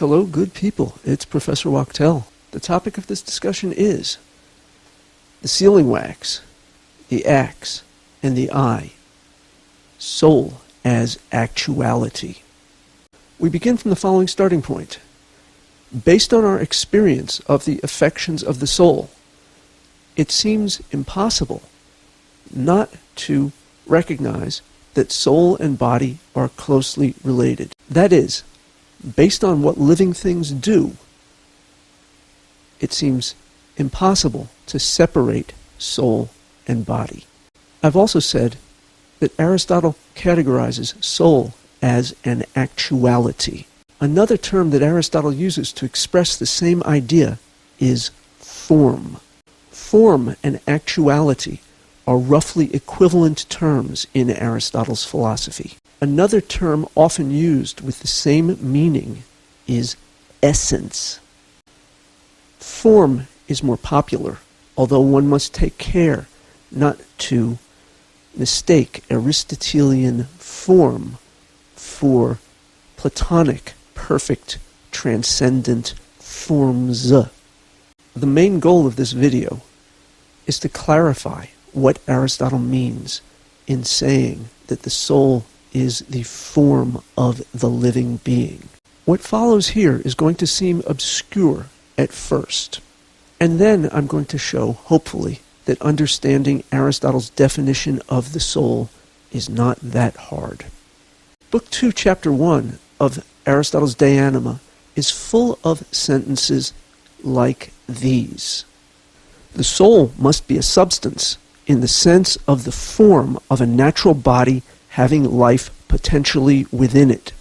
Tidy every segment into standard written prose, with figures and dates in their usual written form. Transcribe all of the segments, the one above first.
Hello, good people. It's Professor Wachtel. The topic of this discussion is the sealing wax, the axe, and the eye. Soul as actuality. We begin from the following starting point. Based on our experience of the affections of the soul, it seems impossible not to recognize that soul and body are closely related. That is, based on what living things do, it seems impossible to separate soul and body. I've also said that Aristotle categorizes soul as an actuality. Another term that Aristotle uses to express the same idea is form. Form and actuality are roughly equivalent terms in Aristotle's philosophy. Another term often used with the same meaning is essence. Form is more popular, although one must take care not to mistake Aristotelian form for Platonic, perfect, transcendent forms. The main goal of this video is to clarify what Aristotle means in saying that the soul is the form of the living being. What follows here is going to seem obscure at first, and then I'm going to show, hopefully, that understanding Aristotle's definition of the soul is not that hard. Book 2, Chapter 1 of Aristotle's De Anima is full of sentences like these. The soul must be a substance in the sense of the form of a natural body having life potentially within it.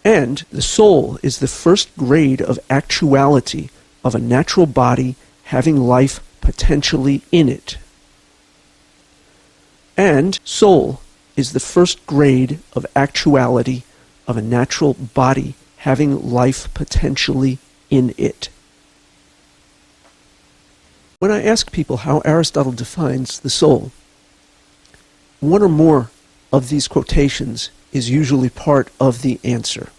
And the soul is the first grade of actuality of a natural body having life potentially in it. And soul is the first grade of actuality of a natural body having life potentially in it. When I ask people how Aristotle defines the soul, one or more of these quotations is usually part of the answer.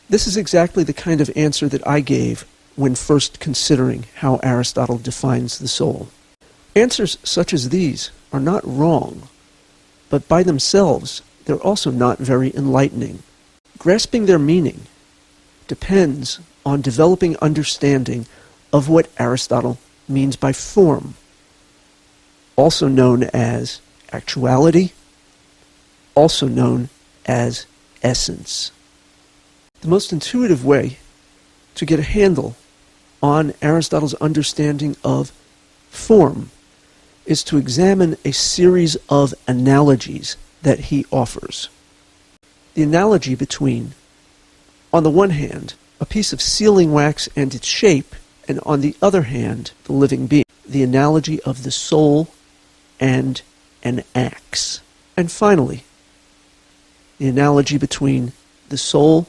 This is exactly the kind of answer that I gave when first considering how Aristotle defines the soul. Answers such as these are not wrong, but by themselves they're also not very enlightening. Grasping their meaning depends on developing understanding of what Aristotle means by form, also known as actuality, also known as essence. The most intuitive way to get a handle on Aristotle's understanding of form is to examine a series of analogies that he offers. The analogy between, on the one hand, a piece of sealing wax and its shape, and on the other hand, the living being. The analogy of the soul and an axe. And finally, the analogy between the soul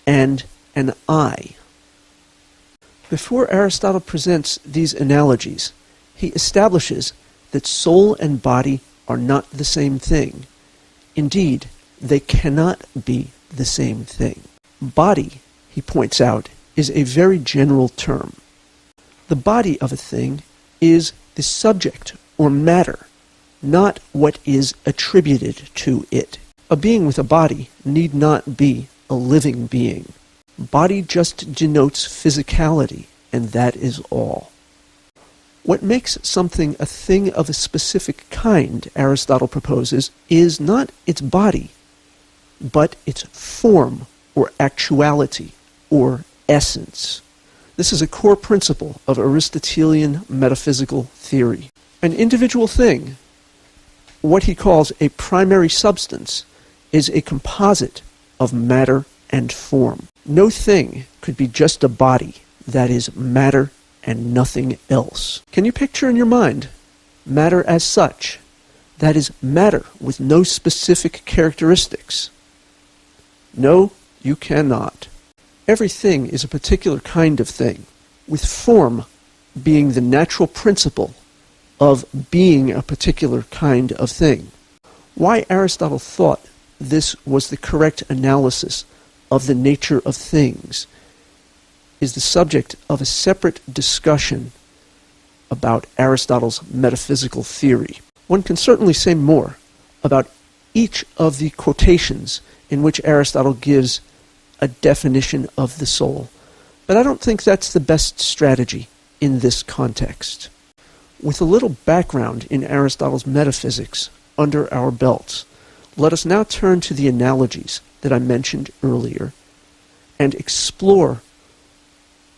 and an eye. Before Aristotle presents these analogies, he establishes that soul and body are not the same thing. Indeed, they cannot be the same thing. Body, he points out, is a very general term. The body of a thing is the subject or matter, not what is attributed to it. A being with a body need not be a living being. Body just denotes physicality, and that is all. What makes something a thing of a specific kind, Aristotle proposes, is not its body, but its form or actuality or essence. This is a core principle of Aristotelian metaphysical theory. An individual thing, what he calls a primary substance, is a composite of matter and form. No thing could be just a body that is matter and nothing else. Can you picture in your mind matter as such? That is matter with no specific characteristics. No, you cannot. Everything is a particular kind of thing, with form being the natural principle of being a particular kind of thing. Why Aristotle thought this was the correct analysis of the nature of things is the subject of a separate discussion about Aristotle's metaphysical theory. One can certainly say more about each of the quotations in which Aristotle gives a definition of the soul, but I don't think that's the best strategy in this context. With a little background in Aristotle's metaphysics under our belts, let us now turn to the analogies that I mentioned earlier and explore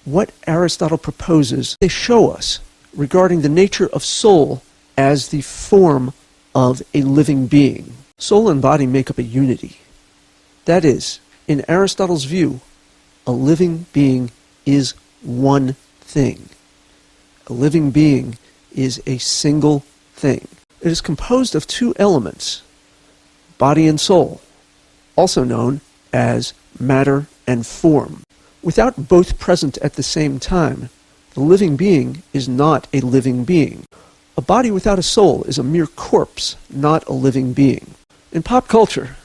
what Aristotle proposes they show us regarding the nature of soul as the form of a living being. Soul and body make up a unity. That is, in Aristotle's view, a living being is one thing. A living being is a single thing. It is composed of two elements, body and soul, also known as matter and form. Without both present at the same time, the living being is not a living being. A body without a soul is a mere corpse, not a living being. In pop culture,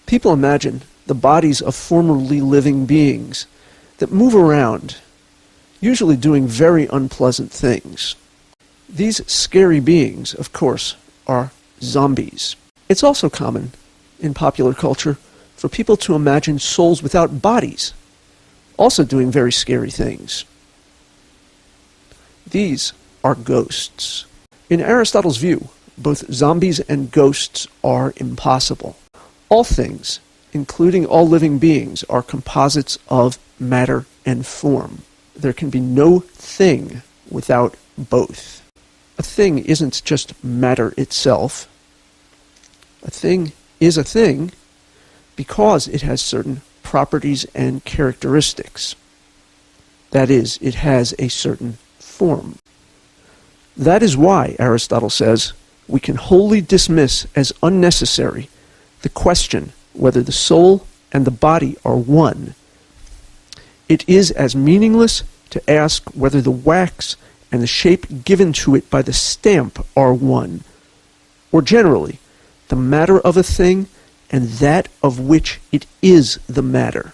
people imagine the bodies of formerly living beings that move around, usually doing very unpleasant things. These scary beings, of course, are zombies. It's also common in popular culture for people to imagine souls without bodies, also doing very scary things. These are ghosts. In Aristotle's view, both zombies and ghosts are impossible. All things, including all living beings, are composites of matter and form. There can be no thing without both. A thing isn't just matter itself. A thing is a thing because it has certain properties and characteristics. That is, it has a certain form. That is why, Aristotle says, we can wholly dismiss as unnecessary the question whether the soul and the body are one. It is as meaningless to ask whether the wax and the shape given to it by the stamp are one, or generally, the matter of a thing and that of which it is the matter.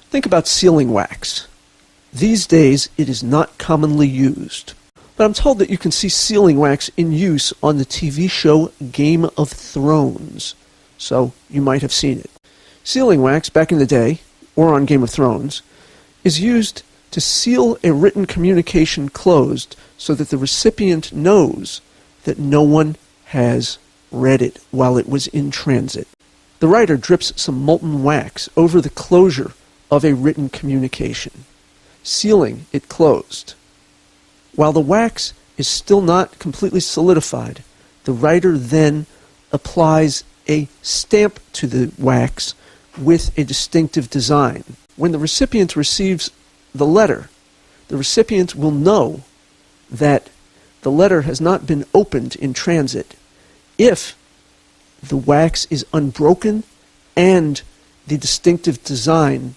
Think about sealing wax. These days, it is not commonly used, but I'm told that you can see sealing wax in use on the TV show Game of Thrones, so you might have seen it. Sealing wax, back in the day, or on Game of Thrones, is used to seal a written communication closed so that the recipient knows that no one has read it while it was in transit. The writer drips some molten wax over the closure of a written communication, sealing it closed. While the wax is still not completely solidified, the writer then applies a stamp to the wax with a distinctive design. When the recipient receives the letter, the recipient will know that the letter has not been opened in transit if the wax is unbroken and the distinctive design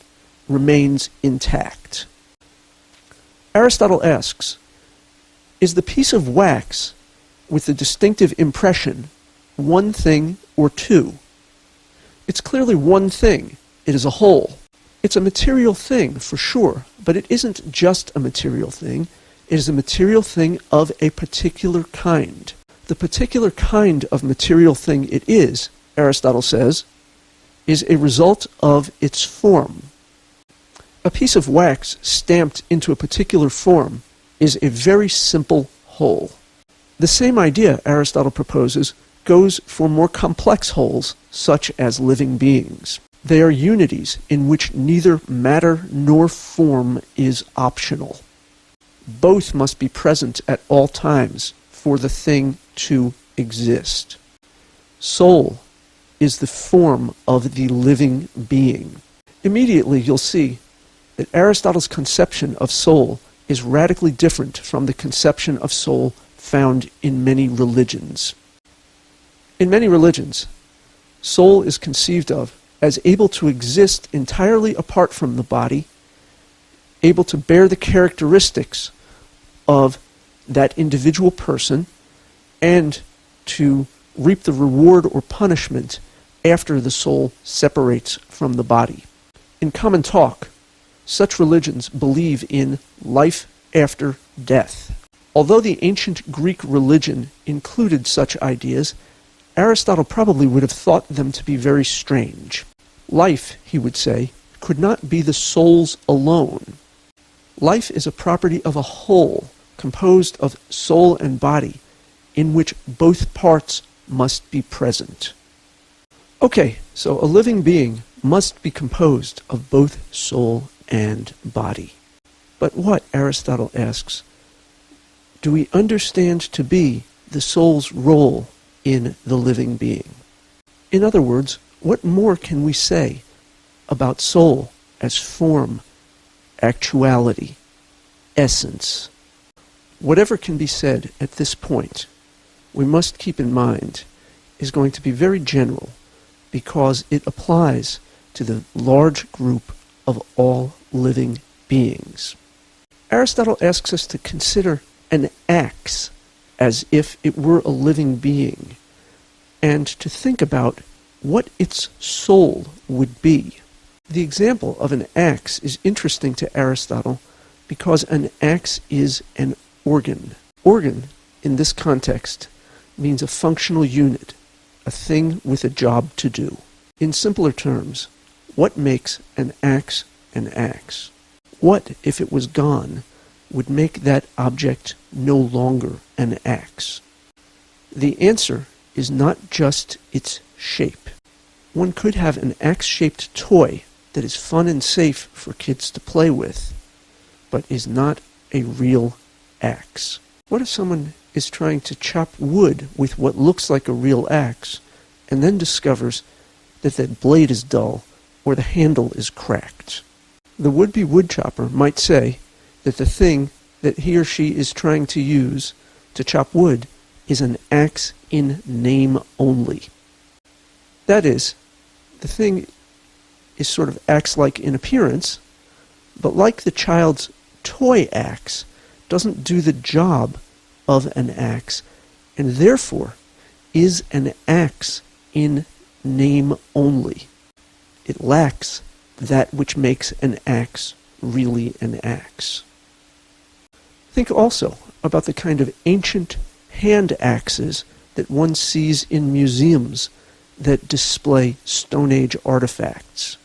remains intact. Aristotle asks, is the piece of wax with the distinctive impression one thing or two? It's clearly one thing. It is a whole. It's a material thing, for sure, but it isn't just a material thing. It is a material thing of a particular kind. The particular kind of material thing it is, Aristotle says, is a result of its form. A piece of wax stamped into a particular form is a very simple whole. The same idea Aristotle proposes goes for more complex wholes, such as living beings. They are unities in which neither matter nor form is optional. Both must be present at all times for the thing to exist. Soul is the form of the living being. Immediately you'll see that Aristotle's conception of soul is radically different from the conception of soul found in many religions. In many religions, soul is conceived of as able to exist entirely apart from the body, able to bear the characteristics of that individual person, and to reap the reward or punishment after the soul separates from the body. In common talk, such religions believe in life after death. Although the ancient Greek religion included such ideas, Aristotle probably would have thought them to be very strange. Life, he would say, could not be the soul's alone. Life is a property of a whole, composed of soul and body, in which both parts must be present. Okay, so a living being must be composed of both soul and body. But what, Aristotle asks, do we understand to be the soul's role in the living being? In other words, what more can we say about soul as form, actuality, essence? Whatever can be said at this point, we must keep in mind, is going to be very general because it applies to the large group of all living beings. Aristotle asks us to consider an axe as if it were a living being, and to think about what its soul would be. The example of an axe is interesting to Aristotle because an axe is an organ. Organ, in this context, means a functional unit, a thing with a job to do. In simpler terms, what makes an axe an axe? What, if it was gone, would make that object no longer an axe? The answer is not just its shape. One could have an axe-shaped toy that is fun and safe for kids to play with, but is not a real axe. What if someone is trying to chop wood with what looks like a real axe, and then discovers that that blade is dull or the handle is cracked? The would-be woodchopper might say that the thing that he or she is trying to use to chop wood is an axe in name only. That is, the thing is sort of axe-like in appearance, but like the child's toy axe, doesn't do the job of an axe, and therefore is an axe in name only. It lacks that which makes an axe really an axe. Think also about the kind of ancient hand axes that one sees in museums that display Stone Age artifacts.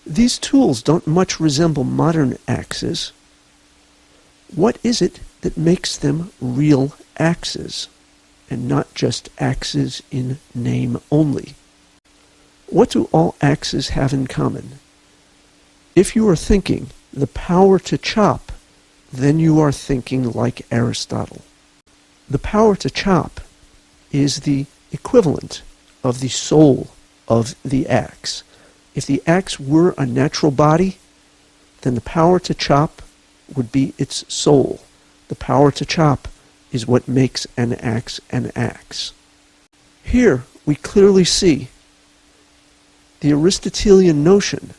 These tools don't much resemble modern axes. What is it that makes them real axes, and not just axes in name only? What do all axes have in common? If you are thinking the power to chop, then you are thinking like Aristotle. The power to chop is the equivalent of the soul of the axe. If the axe were a natural body, then the power to chop would be its soul. The power to chop is what makes an axe an axe. Here we clearly see the Aristotelian notion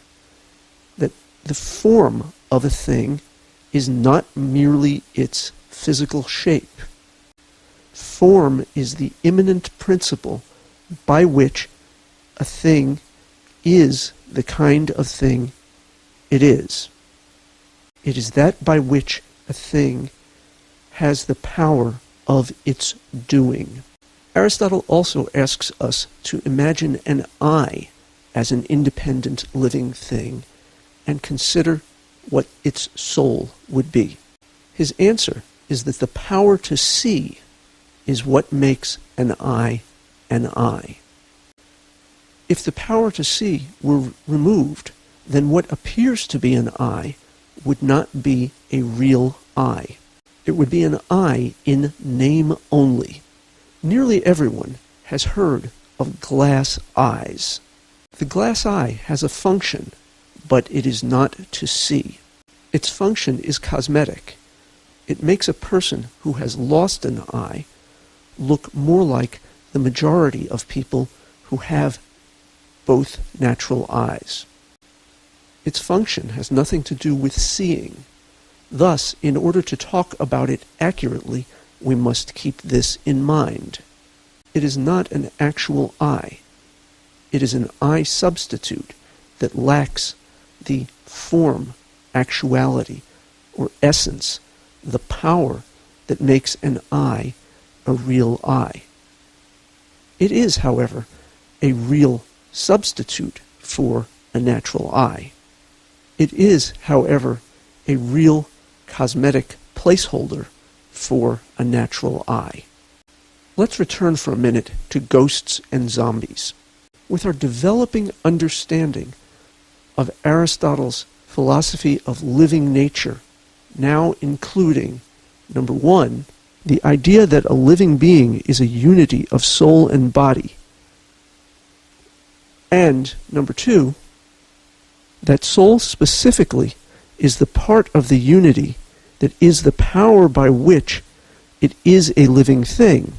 that the form of a thing is not merely its physical shape. Form is the immanent principle by which a thing is the kind of thing it is. It is that by which a thing has the power of its doing. Aristotle also asks us to imagine an eye as an independent living thing and consider what its soul would be. His answer is that the power to see is what makes an eye an eye. If the power to see were removed, then what appears to be an eye would not be a real eye. It would be an eye in name only. Nearly everyone has heard of glass eyes. The glass eye has a function, but it is not to see. Its function is cosmetic. It makes a person who has lost an eye look more like the majority of people who have both natural eyes. Its function has nothing to do with seeing. Thus, in order to talk about it accurately, we must keep this in mind. it is not an actual I. It is an I substitute that lacks the form, actuality, or essence, the power that makes an I a real I. It is, however, a real substitute for a natural I. It is, however, a real cosmetic placeholder for a natural I. Let's return for a minute to ghosts and zombies. With our developing understanding of Aristotle's philosophy of living nature, now including, number one, the idea that a living being is a unity of soul and body, and, number two, that soul specifically is the part of the unity that is the power by which it is a living thing,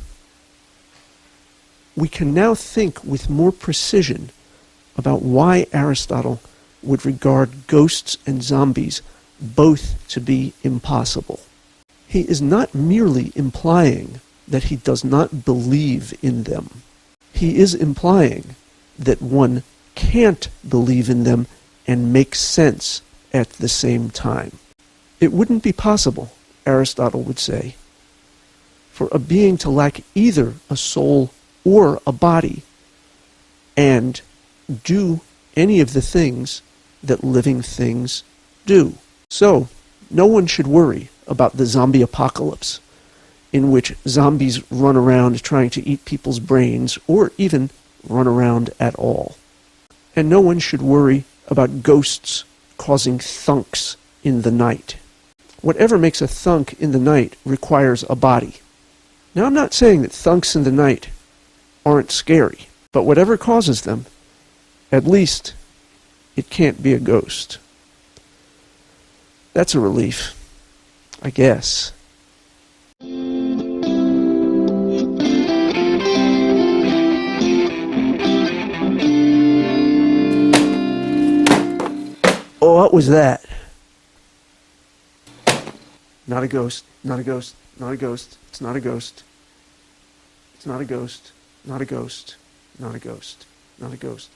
we can now think with more precision about why Aristotle would regard ghosts and zombies both to be impossible. He is not merely implying that he does not believe in them. He is implying that one can't believe in them and make sense at the same time. It wouldn't be possible, Aristotle would say, for a being to lack either a soul or a body and do any of the things that living things do. So, no one should worry about the zombie apocalypse, in which zombies run around trying to eat people's brains, or even run around at all. And no one should worry about ghosts causing thunks in the night. Whatever makes a thunk in the night requires a body. Now, I'm not saying that thunks in the night aren't scary, but whatever causes them, at least it can't be a ghost. That's a relief, I guess. Oh, what was that? Not a ghost, not a ghost, not a ghost, it's not a ghost. It's not a ghost, not a ghost, not a ghost, not a ghost.